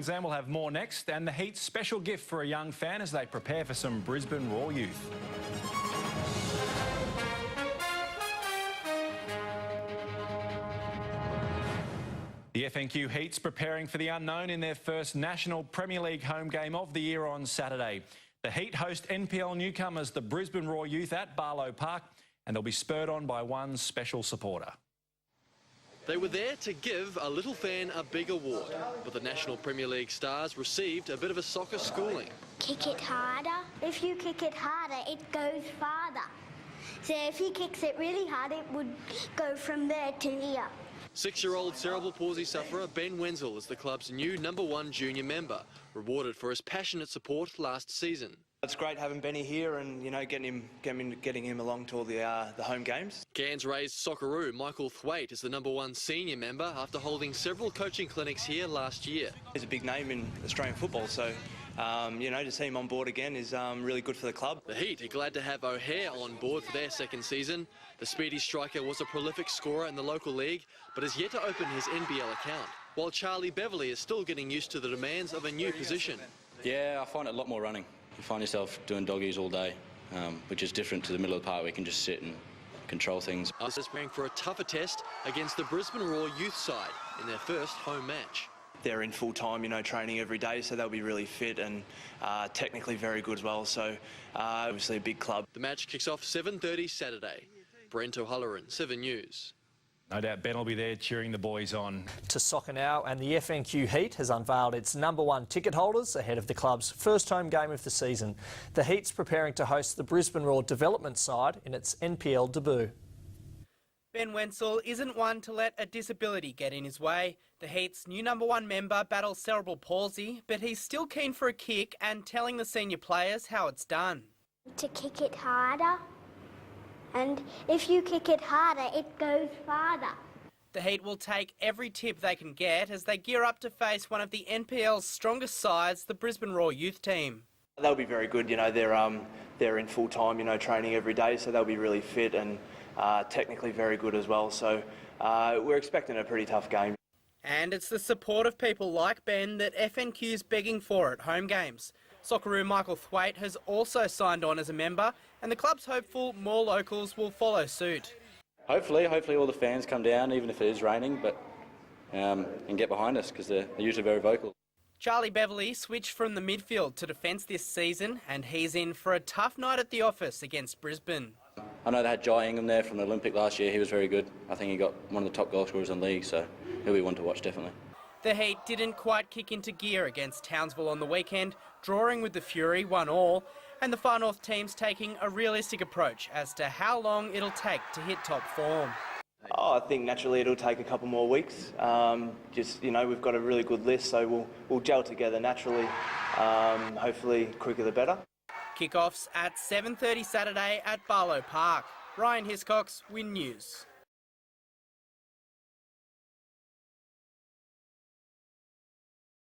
Queensland. We'll have more next. And the Heat's special gift for a young fan as they prepare for some Brisbane Roar youth. The FNQ Heat's preparing for the unknown in their first National Premier League home game of the year on Saturday. The Heat host NPL newcomers, the Brisbane Roar youth, at Barlow Park, and they'll be spurred on by one special supporter. They were there to give a little fan a big award, but the National Premier League stars received a bit of a soccer schooling. Kick it harder. If you kick it harder, it goes farther. So if he kicks it really hard, it would go from there to here. 6-year-old cerebral palsy sufferer Ben Wenzel is the club's new #1 junior member, rewarded for his passionate support last season. It's great having Benny here and, you know, getting him along to all the home games. Cairns-raised Socceroo Michael Thwaite is the #1 senior member after holding several coaching clinics here last year. He's a big name in Australian football, so you know, to see him on board again is really good for the club. The Heat are glad to have O'Hare on board for their second season. The speedy striker was a prolific scorer in the local league, but has yet to open his NBL account, while Charlie Beverley is still getting used to the demands of a new position. Yeah, I find it a lot more running. You find yourself doing doggies all day, which is different to the middle of the park where you can just sit and control things. Us is preparing for a tougher test against the Brisbane Roar youth side in their first home match. They're in full time, you know, training every day, so they'll be really fit and technically very good as well. So obviously a big club. The match kicks off 7:30 Saturday. Brent O'Halloran, 7 News. No doubt Ben will be there cheering the boys on. To soccer now, and the FNQ Heat has unveiled its #1 ticket holders ahead of the club's first home game of the season. The Heat's preparing to host the Brisbane Roar development side in its NPL debut. Ben Wenzel isn't one to let a disability get in his way. The Heat's new #1 member battles cerebral palsy, but he's still keen for a kick and telling the senior players how it's done. To kick it harder. And if you kick it harder, it goes farther. The Heat will take every tip they can get as they gear up to face one of the NPL's strongest sides, the Brisbane Roar youth team. They'll be very good, you know, they're in full time, you know, training every day, so they'll be really fit and technically very good as well. So we're expecting a pretty tough game. And it's the support of people like Ben that FNQ's begging for at home games. Socceroo Michael Thwaite has also signed on as a member, and the club's hopeful more locals will follow suit. Hopefully all the fans come down, even if it is raining, but and get behind us because they're usually very vocal. Charlie Beverley switched from the midfield to defence this season, and he's in for a tough night at the office against Brisbane. I know they had Jai Ingham there from the Olympic last year. He was very good. I think he got one of the top goal scorers in the league, so he'll be one to watch definitely. The Heat didn't quite kick into gear against Townsville on the weekend, drawing with the Fury 1-1, and the Far North team's taking a realistic approach as to how long it'll take to hit top form. I think naturally it'll take a couple more weeks. Just, you know, we've got a really good list, so we'll gel together naturally. Hopefully quicker the better. Kickoffs at 7:30 Saturday at Barlow Park. Ryan Hiscox, Win News.